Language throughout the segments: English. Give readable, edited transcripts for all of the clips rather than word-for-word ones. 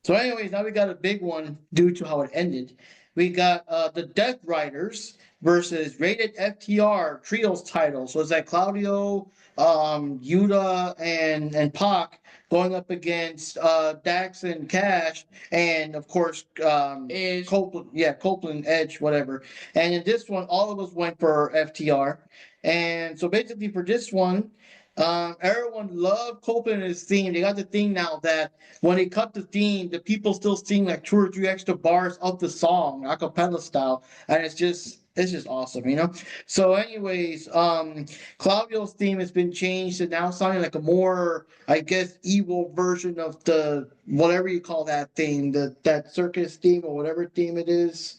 So, anyways, now we got a big one due to how it ended. We got the Death Riders versus Rated FTR Trios title. So it's like Claudio, Yuta, and Pac going up against Dax and Cash, and of course Edge. Copeland, Copeland, Edge, whatever. And in this one, all of us went for FTR. And so basically for this one, everyone loved Copeland and his theme. They got the thing now that when they cut the theme, the people still sing like 2 or 3 extra bars of the song, acapella style, and it's just awesome, you know. So, anyways, Claudio's theme has been changed to now sounding like a more, I guess, evil version of the whatever you call that thing, that circus theme or whatever theme it is.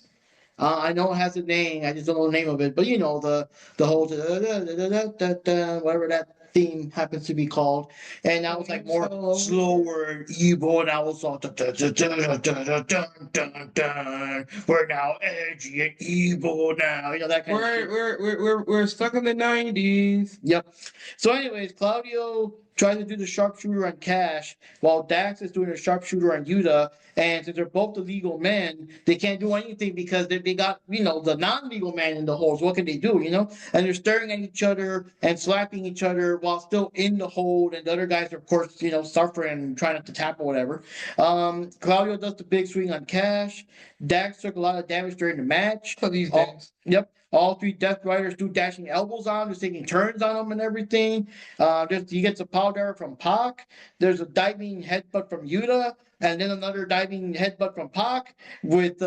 I know it has a name. I just don't know the name of it. But you know the whole whatever that theme happens to be called. And now it's like more slower and evil. And now it's all we're now edgy and evil now. You know that kind of shit. We're stuck in the 90s. Yep. So, anyways, Claudio tries to do the sharpshooter on Cash, while Dax is doing the sharpshooter on Yuta. And since they're both the legal men, they can't do anything because they got, the non-legal man in the hole. So what can they do, And they're staring at each other and slapping each other while still in the hold. And the other guys are, of course, suffering and trying not to tap or whatever. Claudio does the big swing on Cash. Dax took a lot of damage during the match. For these days. Yep. All 3 Death Riders do dashing elbows on him, just taking turns on him and everything. He gets a powder from Pac. There's a diving headbutt from Yuta, and then another diving headbutt from Pac. With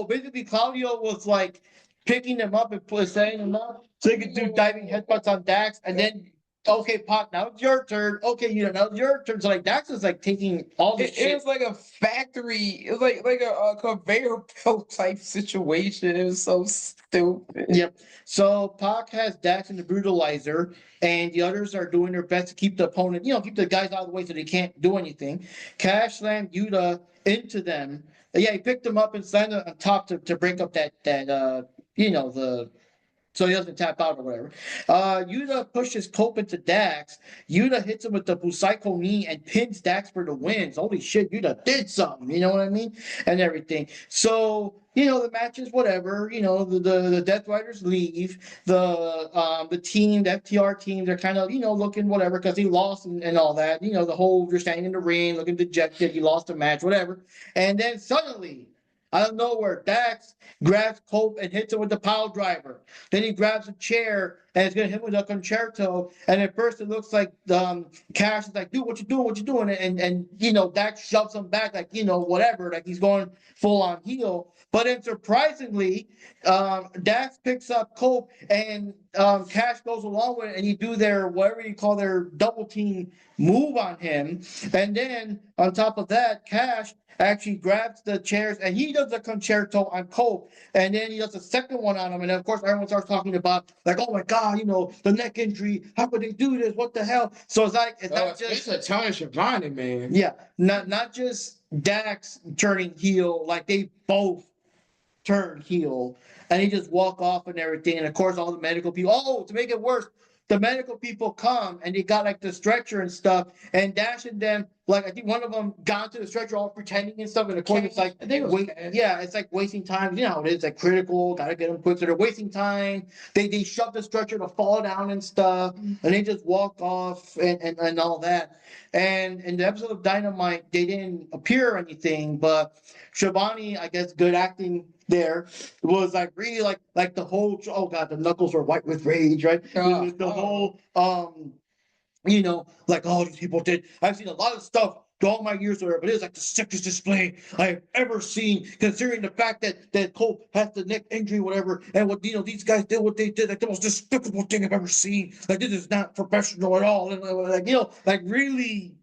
basically Claudio was like picking them up and setting them up so he could do diving headbutts on Dax, and then. Okay, Pac, now it's your turn. Okay, now it's your turn. So like Dax is like taking all this shit. It was like a factory. It was like a conveyor belt type situation. It was so stupid. Yep. So Pac has Dax and the Brutalizer, and the others are doing their best to keep the opponent, keep the guys out of the way so they can't do anything. Cash slammed Yuta into them. Yeah, he picked them up and slammed them on top to break up so he doesn't tap out or whatever. Yuta pushes Cope into Dax. Yuta hits him with the Busaiko knee and pins Dax for the wins. Holy shit, Yuta did something, you know what I mean? And everything. So, the matches, whatever, the Death Riders leave. The team, the FTR team, they're kind of, looking whatever because he lost and all that. The whole, you're standing in the ring, looking dejected, he lost the match, whatever. And then suddenly, out of nowhere, Dax grabs Cope and hits him with the pile driver. Then he grabs a chair and is going to hit him with a concerto. And at first it looks like Cash is like, dude, what you doing? What you doing? And Dax shoves him back like, whatever. Like he's going full on heel. But then surprisingly, Dax picks up Cope and Cash goes along with it and you do their, whatever you call their double team move on him. And then on top of that, Cash actually grabs the chairs and he does a concerto on Cope, and then he does a second one on him, and then of course everyone starts talking about like, oh my god, the neck injury, how could they do this, what the hell? So it's like it's a Tony Schiavone, man. Yeah, not just Dax turning heel, like they both turn heel, and he just walk off and everything, and of course all the medical people, to make it worse, the medical people come and they got like the stretcher and stuff and dashing them. Like I think one of them got to the stretcher all pretending and stuff. And of course it's like, it's like wasting time. You know how it is, like critical, gotta get them quick. So they're wasting time. They shove the stretcher to fall down and stuff. And they just walk off and all that. And in the episode of Dynamite, they didn't appear or anything, but Schiavone, I guess, good acting there, was like really like the whole, oh god, the knuckles were white with rage, right? Whole like all these people did. I've seen a lot of stuff through all my years there, but it was like the sickest display I've ever seen, considering the fact that Cole has the neck injury, whatever, and what these guys did, what they did, like the most despicable thing I've ever seen. Like this is not professional at all, and like really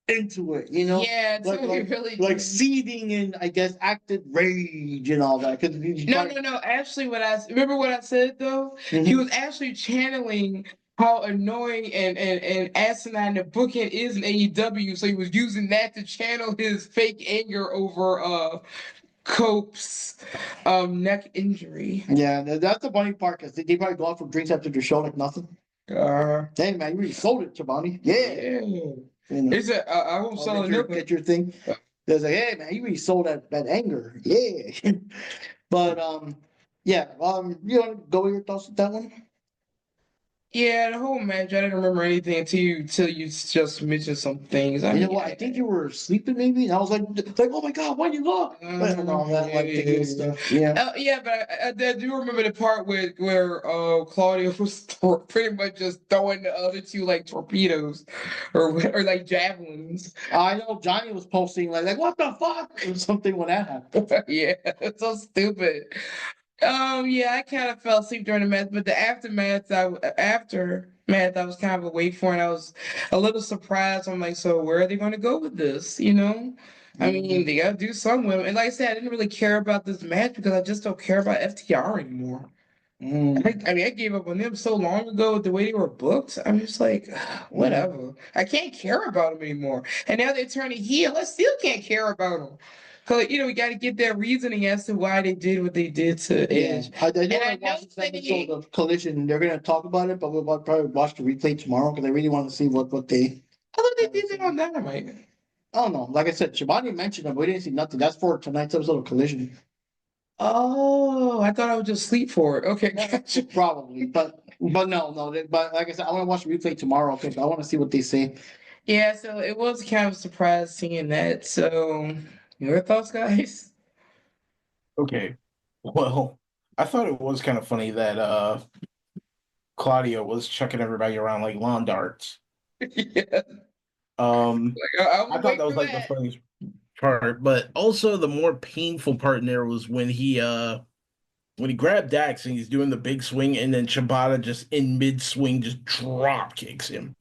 into it, Yeah, like really seething in, I guess, acted rage and all that. No. Actually, remember what I said though. Mm-hmm. He was actually channeling how annoying and asinine the bookend is in AEW, so he was using that to channel his fake anger over Cope's neck injury. Yeah, that's the funny part because they probably go out for drinks after the show like nothing. Hey man, you really sold it, Schiavone. Yeah. It's I won't sell it. Get your thing. There's like, hey man, you really sold that anger. Yeah. But yeah, you want to go with your thoughts with that one? Yeah, the whole match, I didn't remember anything till you just mentioned some things. I You know mean, what? I think you were sleeping maybe, and I was like, oh my god, why you look? But and all that like the good stuff. Yeah. Yeah, but I do remember the part where Claudia was pretty much just throwing the other two like torpedoes or like javelins. I know Johnny was posting like what the fuck or something when that happened. Yeah, it's so stupid. Yeah, I kind of fell asleep during the match, but the aftermath, I was kind of awake for, and I was a little surprised. I'm like, so where are they going to go with this? You know, I mean, they got to do something with them. And like I said, I didn't really care about this match because I just don't care about FTR anymore. I mean, I gave up on them so long ago with the way they were booked. I'm just like, whatever. I can't care about them anymore. And now they're turning heel. I still can't care about them. Because, we got to get their reasoning as to why they did what they did to Edge. I know And I I know watched this that episode of Collision. They're gonna talk about it, but we'll probably watch the replay tomorrow because I really want to see what they. I thought they did it on Dynamite. I don't know. Like I said, Shivani mentioned it, but we didn't see nothing. That's for tonight's episode of Collision. Oh, I thought I would just sleep for it. Okay, gotcha. Probably, but no. But like I said, I want to watch the replay tomorrow because I want to see what they say. Yeah, so it was kind of a surprise seeing that. So, your thoughts, guys? Okay. Well, I thought it was kind of funny that Claudia was chucking everybody around like lawn darts. Yeah. Like, I thought that was like the funniest part, but also the more painful part in there was when he grabbed Dax and he's doing the big swing and then Shibata just in mid swing just drop kicks him.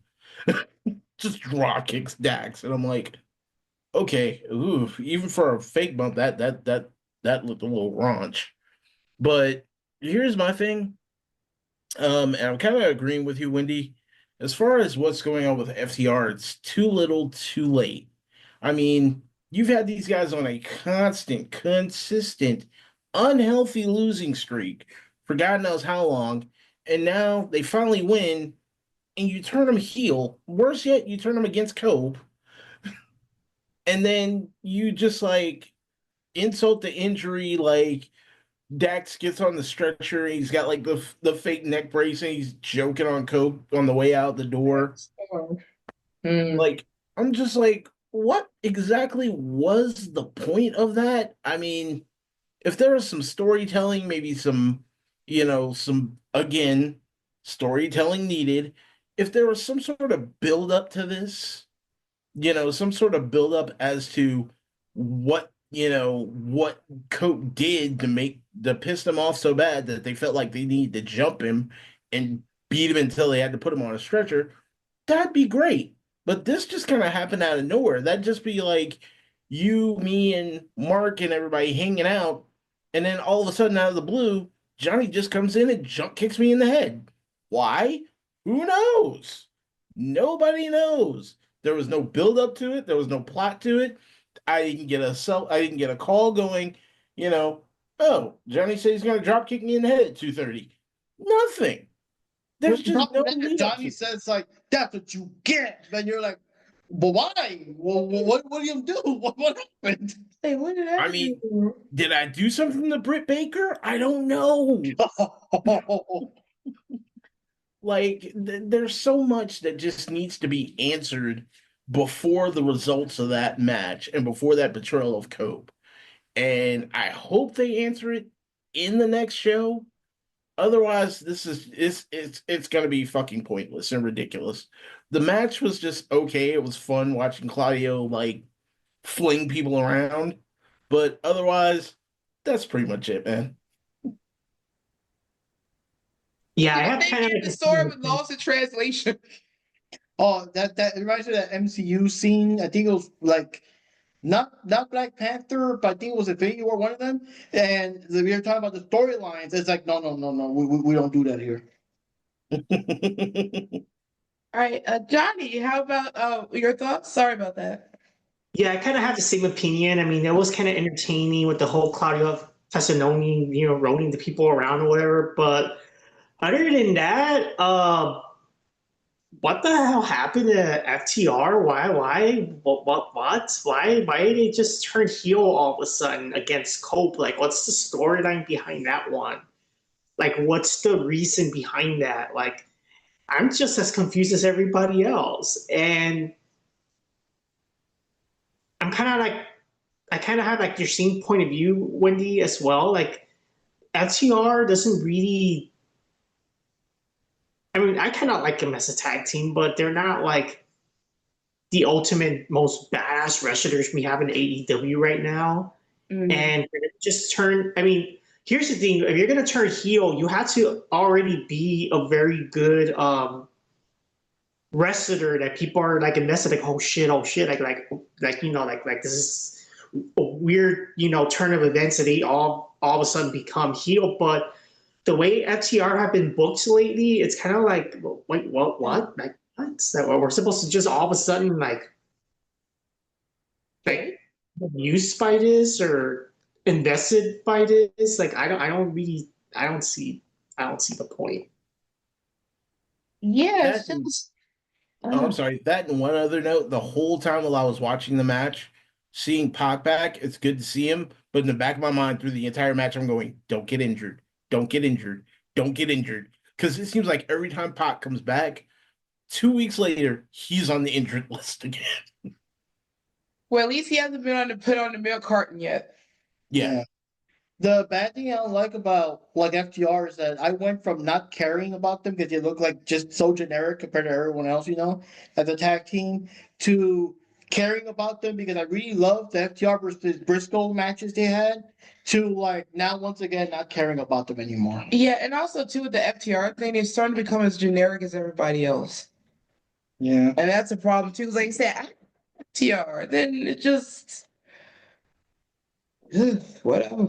Just drop kicks Dax. And I'm like, okay, ooh, even for a fake bump, that looked a little raunch. But here's my thing. And I'm kind of agreeing with you, Wendy. As far as what's going on with FTR, it's too little, too late. I mean, you've had these guys on a constant, consistent, unhealthy losing streak for God knows how long, and now they finally win, and you turn them heel. Worse yet, you turn them against Cope, and then you just like insult the injury, like Dax gets on the stretcher. He's got like the fake neck brace, and he's joking on Coke on the way out the door. Like, I'm just like, what exactly was the point of that? I mean, if there was some storytelling, maybe some, some again storytelling needed. If there was some sort of build up to this, some sort of build up as to what Coke did to piss them off so bad that they felt like they needed to jump him and beat him until they had to put him on a stretcher, that'd be great. But this just kind of happened out of nowhere. That'd just be like you, me, and Mark and everybody hanging out, and then all of a sudden, out of the blue, Johnny just comes in and jump kicks me in the head. Why? Who knows? Nobody knows. There was no build up to it. There was no plot to it. I didn't get a call going, oh, Johnny said he's going to drop kick me in the head at 2:30. Nothing. There's just no lead up Johnny says like, that's what you get. Then you're like, but why? Well, what do you do? What happened? Hey, what did I mean, did I do something to Britt Baker? I don't know. Like, there's so much that just needs to be answered before the results of that match and before that betrayal of Cope. And I hope they answer it in the next show. Otherwise, it's gonna be fucking pointless and ridiculous. The match was just okay. It was fun watching Claudio like fling people around, but otherwise, that's pretty much it, man. Yeah, I have they kind of get the story with lost in translation. Oh, that reminds me of that MCU scene. I think it was like not Black Panther, but I think it was Infinity War, one of them. And we were talking about the storylines. It's like, no, we don't do that here. All right, Johnny, how about your thoughts? Sorry about that. Yeah, I kind of have the same opinion. I mean, it was kind of entertaining with the whole Claudio Castagnoli, rolling the people around or whatever. But other than that, what the hell happened to FTR? Why did they just turn heel all of a sudden against Cope? Like, what's the storyline behind that one? Like, what's the reason behind that? Like, I'm just as confused as everybody else. And I'm kind of like, I kind of have like your same point of view, Wendy, as well. Like, FTR doesn't really. I mean, I kind of like them as a tag team, but they're not like the ultimate most badass wrestlers we have in AEW right now. Mhm. And just turn. I mean, here's the thing: if you're gonna turn heel, you have to already be a very good wrestler that people are like invested. Like, oh shit, like this is a weird turn of events that they all of a sudden become heel. But the way FTR have been booked lately, it's kind of like, wait, what? Like, what? So we're supposed to just all of a sudden like used by this or invested by this? Like, I don't see the point. Yeah, it's That and- just. Oh, I'm sorry. That and one other note, the whole time while I was watching the match, seeing Pac back, it's good to see him. But in the back of my mind, through the entire match, I'm going, don't get injured. Don't get injured. Don't get injured. Because it seems like every time Pac comes back, 2 weeks later, he's on the injured list again. Well, at least he hasn't been on the put on the milk carton yet. Yeah. The bad thing I don't like about like FTR is that I went from not caring about them because they look like just so generic compared to everyone else, as a tag team, to caring about them because I really loved the FTR versus Briscoe matches they had, to like now once again not caring about them anymore. Yeah, and also too with the FTR thing, it's starting to become as generic as everybody else, Yeah. and that's a problem too. 'Cause like you said, FTR, then it just whatever.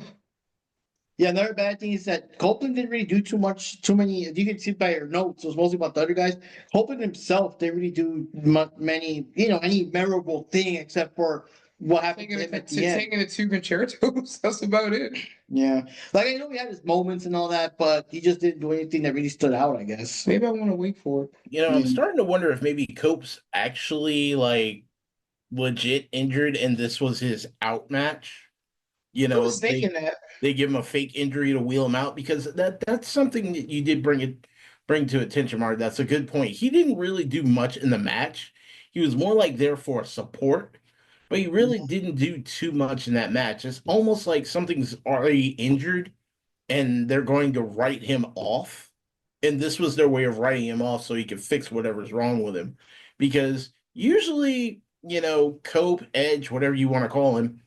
Yeah, another bad thing is that Copeland didn't really do too many. If you can see by your notes, it was mostly about the other guys. Copeland himself didn't really do many, any memorable thing except for what happened to him at the end. Taking the two concertos. That's about it. Yeah, like I know he had his moments and all that, but he just didn't do anything that really stood out, I guess. Maybe I want to wait for it. I'm Yeah. starting to wonder if maybe Cope's actually like legit injured and this was his out match. I was thinking that. They give him a fake injury to wheel him out because that's something that you did bring to attention, Mark. That's a good point. He didn't really do much in the match. He was more like there for support, but he really didn't do too much in that match. It's almost like something's already injured and they're going to write him off. And this was their way of writing him off so he could fix whatever's wrong with him. Because usually, Cope, Edge, whatever you want to call him,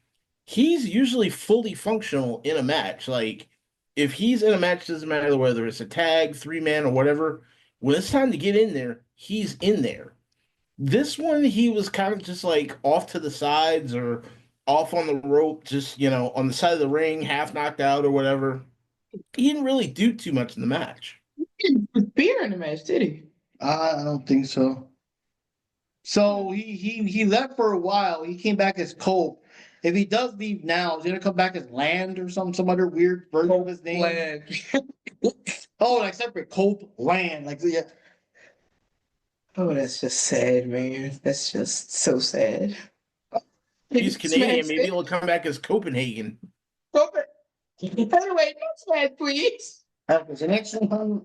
he's usually fully functional in a match. Like, if he's in a match, doesn't matter whether it's a tag, 3-man, or whatever, when it's time to get in there, he's in there. This one, he was kind of just like off to the sides or off on the rope, just, on the side of the ring, half knocked out or whatever. He didn't really do too much in the match. He didn't put beer in the match, did he? I don't think so. So he left for a while. He came back as Cope. If he does leave now, is he gonna come back as Land or some other weird version of his name? Glad. Oh, like separate Cope Land. Like, yeah. Oh, that's just sad, man. That's just so sad. He's Canadian. Maybe he'll come back as Copenhagen. Anyway, next match, please. That was the next one.